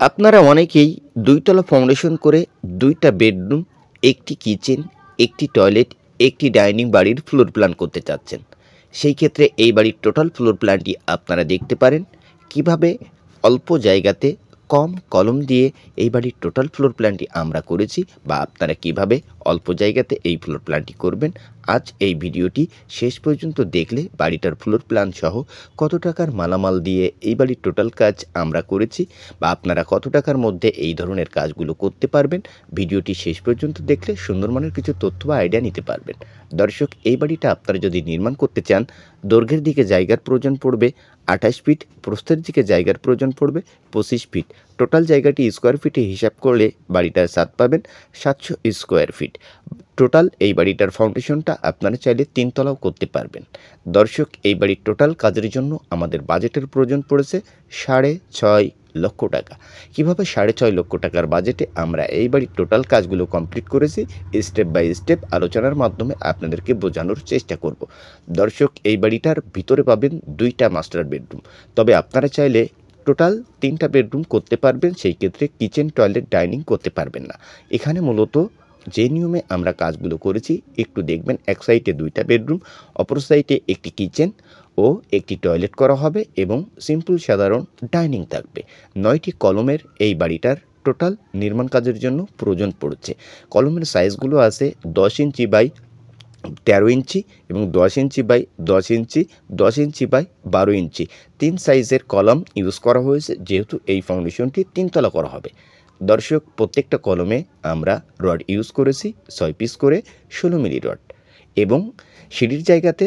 আপনারা অনেকেই ২ তলা ফাউন্ডেশন করে ২টা বেডরুম, ১টি কিচেন, ১টি টয়লেট, ১টি ডাইনিং বাড়ির ফ্লোর প্ল্যান করতে চাচ্ছেন। সেই ক্ষেত্রে এই বাড়ির টোটাল ফ্লোর প্ল্যানটি আপনারা দেখতে পারেন। কিভাবে অল্প জায়গাতে কম কলম দিয়ে এই বাড়ির টোটাল ফ্লোর প্ল্যানটি আমরা করেছি বা আপনারা কিভাবে অল্প জায়গাতে এই ফ্লোর প্ল্যানটি করবেন। আজ এই ভিডিওটি শেষ পর্যন্ত দেখলে বাড়িটার ফ্লোর প্ল্যান সহ কত টাকার মালামাল দিয়ে এই বাড়ির টোটাল কাজ আমরা করেছি বা আপনারা কত টাকার মধ্যে এই ধরনের কাজগুলো করতে পারবেন, ভিডিওটি শেষ পর্যন্ত দেখলে সুন্দরমানের কিছু তথ্য বা আইডিয়া নিতে পারবেন। দর্শক, এই বাড়িটা আপনারা যদি নির্মাণ করতে চান, দৈর্ঘ্যের দিকে জায়গার প্রয়োজন পড়বে ২৮ ফিট, প্রস্থের দিকে জায়গার প্রয়োজন পড়বে ২৫ ফিট। টোটাল জায়গাটি স্কোয়ার ফিটে হিসাব করলে বাড়িটার ছাদ পাবেন ৭০০ স্কোয়ার ফিট। টোটাল এই বাড়িটার ফাউন্ডেশনটা আপনারা চাইলে ৩ তলাও করতে পারবেন। দর্শক, এই বাড়ির টোটাল কাজের জন্য আমাদের বাজেটের প্রয়োজন পড়েছে ৬.৫ লক্ষ টাকা। কীভাবে ৬.৫ লক্ষ টাকার বাজেটে আমরা এই বাড়ির টোটাল কাজগুলো কমপ্লিট করেছি, স্টেপ বাই স্টেপ আলোচনার মাধ্যমে আপনাদেরকে বোঝানোর চেষ্টা করব। দর্শক, এই বাড়িটার ভিতরে পাবেন ২টা মাস্টার বেডরুম, তবে আপনারা চাইলে টোটাল ৩টা বেডরুম করতে পারবেন। সেই ক্ষেত্রে কিচেন, টয়লেট, ডাইনিং করতে পারবেন না। এখানে মূলত যে নিয়মে আমরা কাজগুলো করেছি একটু দেখবেন। এক সাইডে 2টা বেডরুম, অপর সাইডে একটি কিচেন ও একটি টয়লেট করা হবে এবং সিম্পল সাধারণ ডাইনিং থাকবে। 9টি কলমের এই বাড়িটার টোটাল নির্মাণ কাজের জন্য প্রয়োজন পড়ছে। কলমের সাইজগুলো আছে 10 ইঞ্চি বাই 13 ইঞ্চি এবং 10 inch by 10 inch, 10 inch by 12 ইঞ্চি। 3 সাইজের কলম ইউজ করা হয়েছে, যেহেতু এই ফাউন্ডেশনটি 3 তলা করা হবে। দর্শক, প্রত্যেকটা কলমে আমরা রড ইউজ করেছি 6 পিস করে 16 মিলি রড এবং সিঁড়ির জায়গাতে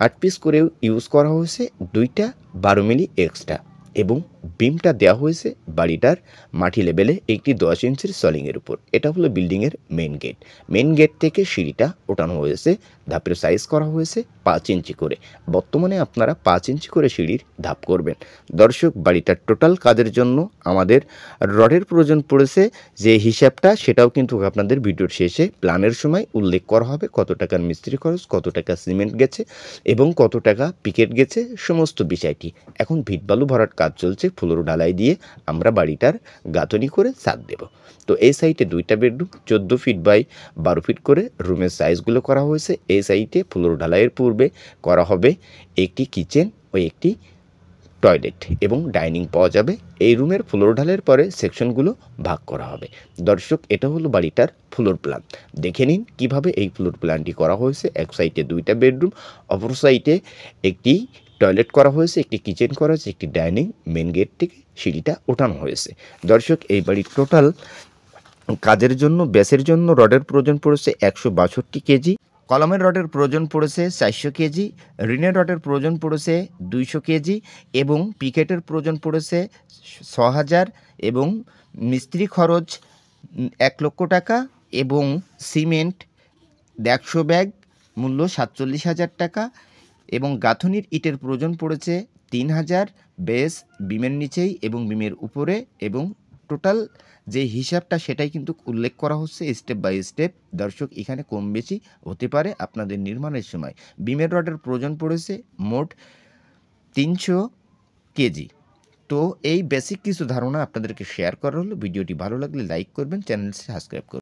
8 পিস করেও ইউজ করা হয়েছে 2টা 12 মিলি এক্সট্রা এবং বিমটা দেওয়া হয়েছে বাড়িটার মাটি লেভেলে একটি 10 ইঞ্চির সলিংয়ের উপর। এটা হলো বিল্ডিংয়ের মেন গেট। মেন গেট থেকে সিঁড়িটা ওঠানো হয়েছে, ধাপের সাইজ করা হয়েছে 5 ইঞ্চি করে। বর্তমানে আপনারা 5 ইঞ্চি করে সিঁড়ির ধাপ করবেন। দর্শক, বাড়িটার টোটাল কাজের জন্য আমাদের রডের প্রয়োজন পড়েছে, যে হিসাবটা সেটাও কিন্তু আপনাদের ভিডিওর শেষে প্ল্যানের সময় উল্লেখ করা হবে। কত টাকার মিস্ত্রি খরচ, কত টাকা সিমেন্ট গেছে এবং কত টাকা পিকেট গেছে, সমস্ত বিষয়টি। এখন ভিট বালু ভরাট কাজ চলছে, ফ্লোর ঢালাই দিয়ে আমরা বাড়িটার গাঁথনি করে ছাদ দেব। তো এই সাইডে 2টা বেডরুম 14 ফিট বাই 12 ফিট করে রুমের সাইজগুলো করা হয়েছে। এই সাইডে ফ্লোর ঢালাইয়ের পূর্বে করা হবে একটি কিচেন ও একটি টয়লেট এবং ডাইনিং পাওয়া যাবে। এই রুমের ফ্লোর ঢালাইয়ের পরে সেকশনগুলো ভাগ করা হবে। দর্শক, এটা হলো বাড়িটার ফ্লোর প্ল্যান। দেখে নিন কিভাবে এই ফ্লোর প্ল্যানটি করা হয়েছে। এক সাইডে 2টা বেডরুম, অপর সাইডে একটি টয়লেট করা হয়েছে, একটি কিচেন করা হয়েছে, একটি ডাইনিং, মেন গেট থেকে সিঁড়িটা ওঠানো হয়েছে। দর্শক, এই বাড়ির টোটাল কাজের জন্য বেসের জন্য রডের প্রয়োজন পড়েছে 162 কেজি, কলমের রডের প্রয়োজন পড়েছে 400 কেজি, রিনের রডের প্রয়োজন পড়েছে 200 কেজি এবং পিকেটের প্রয়োজন পড়েছে 6000 এবং মিস্ত্রি খরচ 1 লক্ষ টাকা এবং সিমেন্ট 100 ব্যাগ মূল্য 47,000 টাকা এবং গাঁথনির ইটের প্রয়োজন পড়েছে 3000, বেস বিমের নিচেই এবং বিমের উপরে এবং টোটাল যে হিসাবটা সেটাই কিন্তু উল্লেখ করা হচ্ছে স্টেপ বাই স্টেপ। দর্শক, এখানে কম বেশি হতে পারে আপনাদের নির্মাণের সময়। বিমের রডের প্রয়োজন পড়েছে মোট 300 কেজি। তো এই বেসিক কিছু ধারণা আপনাদেরকে শেয়ার করা হলো। ভিডিওটি ভালো লাগলে লাইক করবেন, চ্যানেল সাবস্ক্রাইব করবেন।